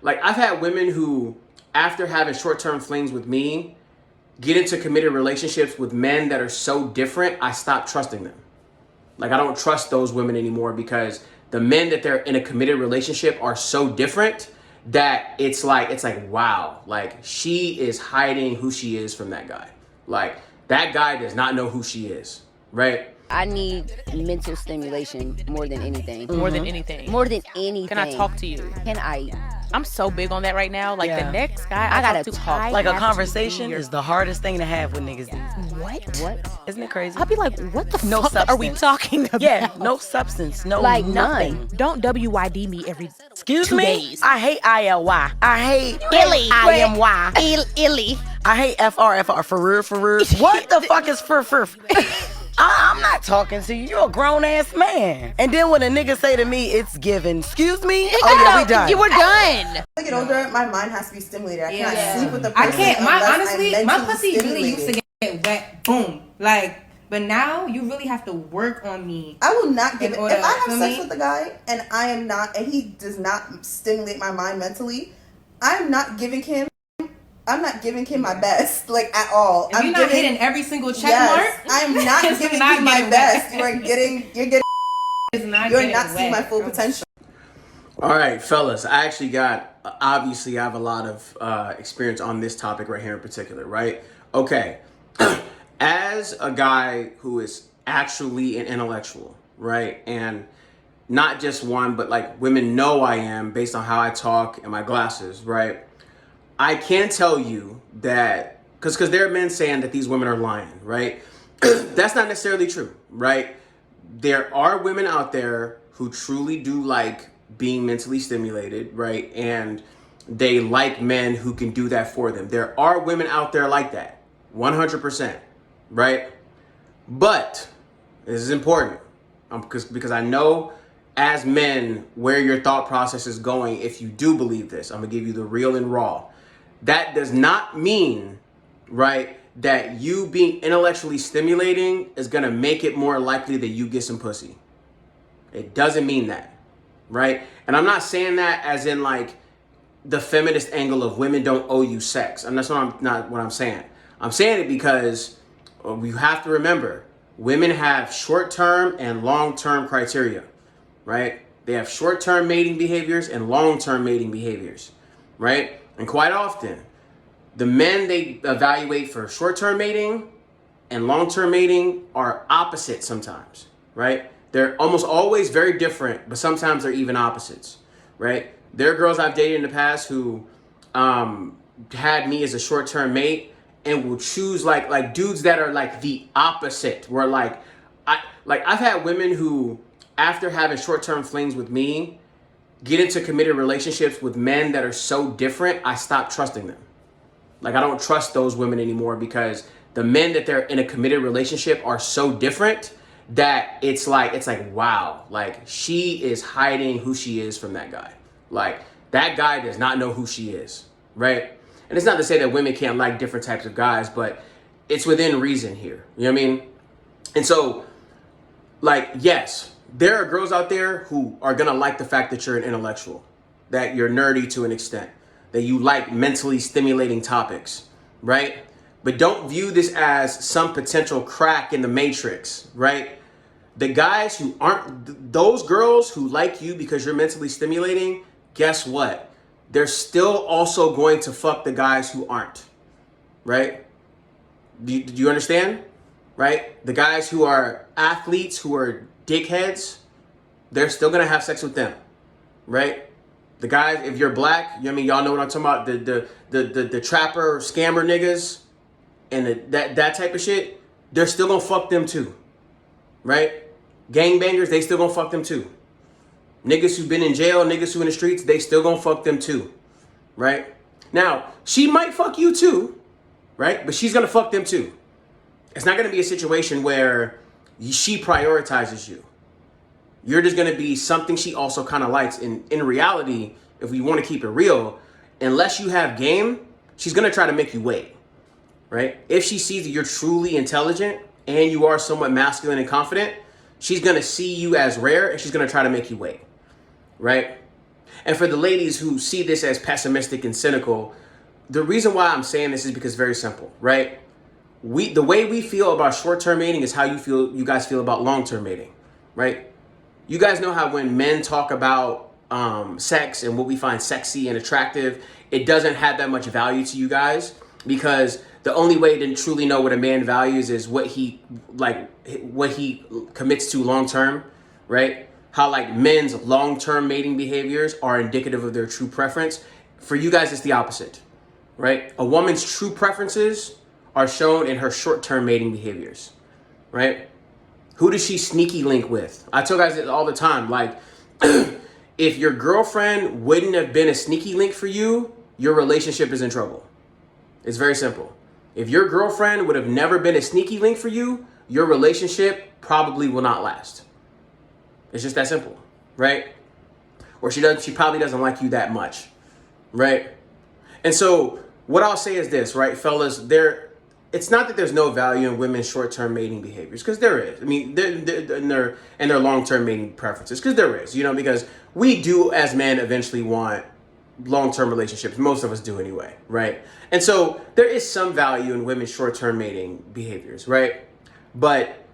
like I've had women who, after having short-term flings with me, get into committed relationships with men that are so different, I stop trusting them. Like, I don't trust those women anymore because the men that they're in a committed relationship are so different that it's like, wow, like she is hiding who she is from that guy. Like, that guy does not know who she is, right? I need mental stimulation more than anything. More than anything. More than anything. Can I talk to you? Can I? I'm so big on that right now. Like the next guy I gotta talk. Like a conversation is the hardest thing to have with niggas. What? Isn't it crazy? I'll be like, what the No fuck are we substance. talking about? Yeah, no substance, no Like nothing. none. Don't WYD me every Excuse 2 me? days. I hate ILY. I hate Illy. IMY. Illy. I hate FR. For real. What the fuck is fur? I'm not talking to you. You're a grown ass man. And then when a nigga say to me, it's given. Excuse me? Oh yeah, we done. You were done. I get older, my mind has to be stimulated. I cannot Yeah. sleep with a I person. can't. My unless honestly, I'm my mentally pussy really used to stimulated. get wet. Boom. Like, but now you really have to work on me. I will not give it. order If I have for sex me. with a guy and I am not, and he does not stimulate my mind mentally, I'm not giving him. I'm not giving him my best, like at all. If I'm you're not giving, hitting every single check yes, mark, I'm not it's giving not you my getting best. wet. You're getting, it's not you're getting not seeing wet. my full potential. All right, fellas, I actually got, obviously I have a lot of experience on this topic right here in particular, right? Okay, as a guy who is actually an intellectual, right? And not just one, but like women know I am based on how I talk and my glasses, right? I can tell you that, because there are men saying that these women are lying, right? That's not necessarily true, right? There are women out there who truly do like being mentally stimulated, right? And they like men who can do that for them. There are women out there like that, 100%, right? But this is important because I know as men where your thought process is going if you do believe this. I'm gonna give you the real and raw. That does not mean, right, that you being intellectually stimulating is gonna make it more likely that you get some pussy. It doesn't mean that, right? And I'm not saying that as in like the feminist angle of women don't owe you sex. And that's not what I'm saying. I'm saying it because you have to remember, women have short-term and long-term criteria, right? They have short-term mating behaviors and long-term mating behaviors, right? And quite often, the men they evaluate for short-term mating and long-term mating are opposite sometimes, right? They're almost always very different, but sometimes they're even opposites, right? There are girls I've dated in the past who had me as a short-term mate and will choose like dudes that are like the opposite. Where I've had women who, after having short-term flings with me, get into committed relationships with men that are so different, I stop trusting them. Like, I don't trust those women anymore because the men that they're in a committed relationship are so different that it's like, wow, like she is hiding who she is from that guy. Like, that guy does not know who she is, right? And it's not to say that women can't like different types of guys, but it's within reason here. You know what I mean? And so, like, yes, there are girls out there who are gonna like the fact that you're an intellectual, that you're nerdy to an extent, that you like mentally stimulating topics, right? But don't view this as some potential crack in the matrix, right? The guys who aren't, those girls who like you because you're mentally stimulating, guess what? They're still also going to fuck the guys who aren't, right? Do you understand? Right? The guys who are athletes, who are dickheads, they're still gonna have sex with them, right? The guys, if you're black, you know what I mean, y'all know what I'm talking about. The trapper, scammer niggas, and that type of shit, they're still gonna fuck them too, right? Gangbangers, they still gonna fuck them too. Niggas who've been in jail, niggas who in the streets, they still gonna fuck them too, right? Now, she might fuck you too, right? But she's gonna fuck them too. It's not gonna be a situation where she prioritizes you. You're just gonna be something she also kind of likes. In reality, if we want to keep it real, unless you have game, she's gonna try to make you wait, right? If she sees that you're truly intelligent and you are somewhat masculine and confident, she's gonna see you as rare and she's gonna try to make you wait, right? And for the ladies who see this as pessimistic and cynical, the reason why I'm saying this is because it's very simple, right? The way we feel about short-term mating is how you guys feel about long-term mating, right? You guys know how when men talk about sex and what we find sexy and attractive, it doesn't have that much value to you guys, because the only way to truly know what a man values is what he commits to long-term, right? How like men's long-term mating behaviors are indicative of their true preference. For you guys, it's the opposite, right? A woman's true preferences are shown in her short-term mating behaviors, right? Who does she sneaky link with? I tell guys this all the time, like, if your girlfriend wouldn't have been a sneaky link for you, your relationship is in trouble. It's very simple. If your girlfriend would have never been a sneaky link for you, your relationship probably will not last. It's just that simple, right? Or she probably doesn't like you that much, right? And so what I'll say is this, right, fellas, it's not that there's no value in women's short-term mating behaviors, because there is. I mean, and their long-term mating preferences, because there is, because we do as men eventually want long-term relationships. Most of us do anyway, right? And so there is some value in women's short-term mating behaviors, right? But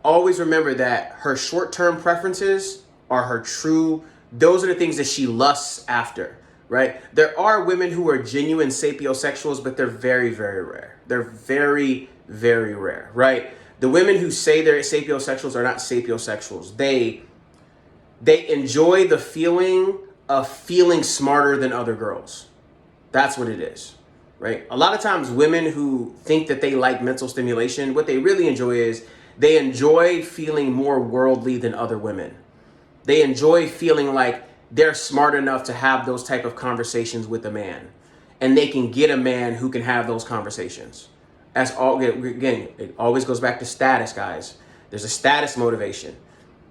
always remember that her short-term preferences are her true, those are the things that she lusts after, right? There are women who are genuine sapiosexuals, but they're very, very rare. They're very, very rare, right? The women who say they're sapiosexuals are not sapiosexuals. They enjoy the feeling of feeling smarter than other girls. That's what it is, right? A lot of times women who think that they like mental stimulation, what they really enjoy is they enjoy feeling more worldly than other women. They enjoy feeling like they're smart enough to have those type of conversations with a man, and they can get a man who can have those conversations. That's all. Again, it always goes back to status, guys. There's a status motivation,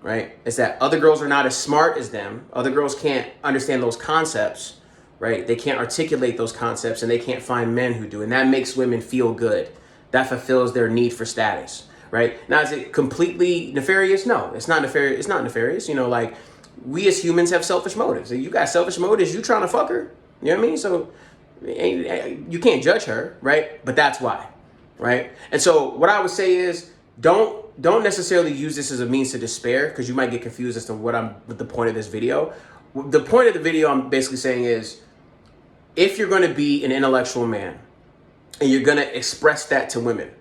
right? It's that other girls are not as smart as them. Other girls can't understand those concepts, right? They can't articulate those concepts, and they can't find men who do. And that makes women feel good. That fulfills their need for status, right? Now, is it completely nefarious? No, it's not nefarious. It's not nefarious. Like, we as humans have selfish motives. If you got selfish motives, you trying to fuck her. You know what I mean? So you can't judge her, right? But that's why, right? And so what I would say is don't necessarily use this as a means to despair, because you might get confused as to what the point of this video. The point of the video I'm basically saying is, if you're going to be an intellectual man and you're going to express that to women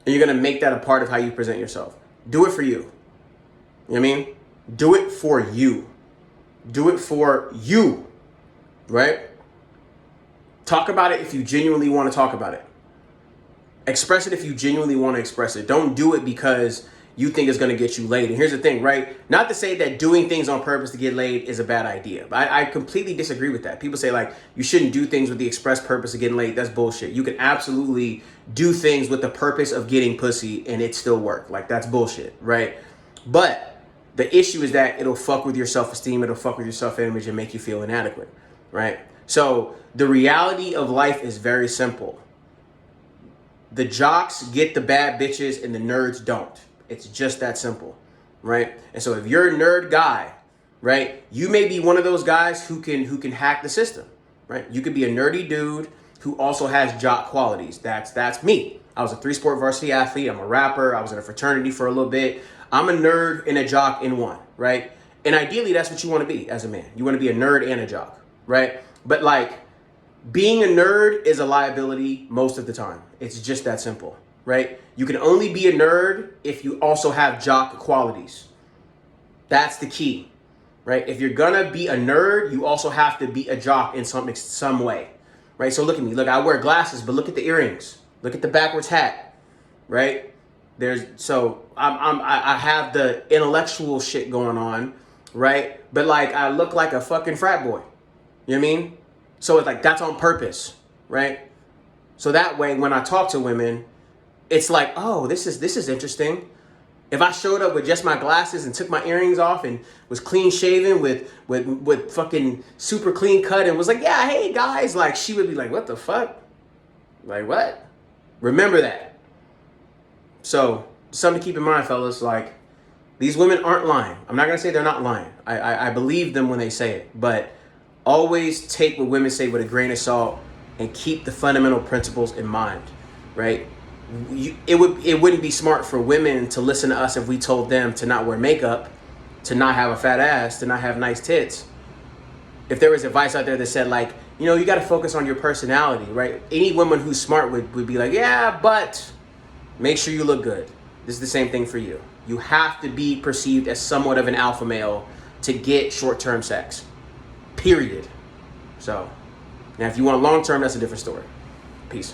and you're going to make that a part of how you present yourself, do it for you. You know what I mean? Do it for you. Do it for you, right? Talk about it if you genuinely want to talk about it. Express it if you genuinely want to express it. Don't do it because you think it's going to get you laid. And here's the thing, right? Not to say that doing things on purpose to get laid is a bad idea. But I completely disagree with that. People say, like, you shouldn't do things with the express purpose of getting laid. That's bullshit. You can absolutely do things with the purpose of getting pussy and it still work. Like, that's bullshit, right? But the issue is that it'll fuck with your self-esteem, it'll fuck with your self-image and make you feel inadequate, right? So the reality of life is very simple. The jocks get the bad bitches and the nerds don't. It's just that simple, right? And so if you're a nerd guy, right, you may be one of those guys who can hack the system, right? You could be a nerdy dude who also has jock qualities. That's me. I was a 3-sport varsity athlete. I'm a rapper. I was in a fraternity for a little bit. I'm a nerd and a jock in one, right? And ideally, that's what you want to be as a man. You want to be a nerd and a jock, right? But like, being a nerd is a liability most of the time. It's just that simple, right? You can only be a nerd if you also have jock qualities. That's the key, right? If you're gonna be a nerd, you also have to be a jock in some way, right? So look at me. Look, I wear glasses, but look at the earrings. Look at the backwards hat, right? I have the intellectual shit going on, right? But like, I look like a fucking frat boy. You know what I mean? So it's like, that's on purpose, right? So that way, when I talk to women, it's like, oh, this is interesting. If I showed up with just my glasses and took my earrings off and was clean shaven with fucking super clean cut and was like, yeah, hey guys, like, she would be like, what the fuck? Like, what? Remember that. So, something to keep in mind, fellas, like, these women aren't lying. I'm not going to say they're not lying. I believe them when they say it. But always take what women say with a grain of salt and keep the fundamental principles in mind, right? It wouldn't be smart for women to listen to us if we told them to not wear makeup, to not have a fat ass, to not have nice tits. If there was advice out there that said, like, you know, you got to focus on your personality, right? Any woman who's smart would be like, yeah, but make sure you look good. This is the same thing for you. You have to be perceived as somewhat of an alpha male to get short-term sex, period. So, now if you want long-term, that's a different story. Peace.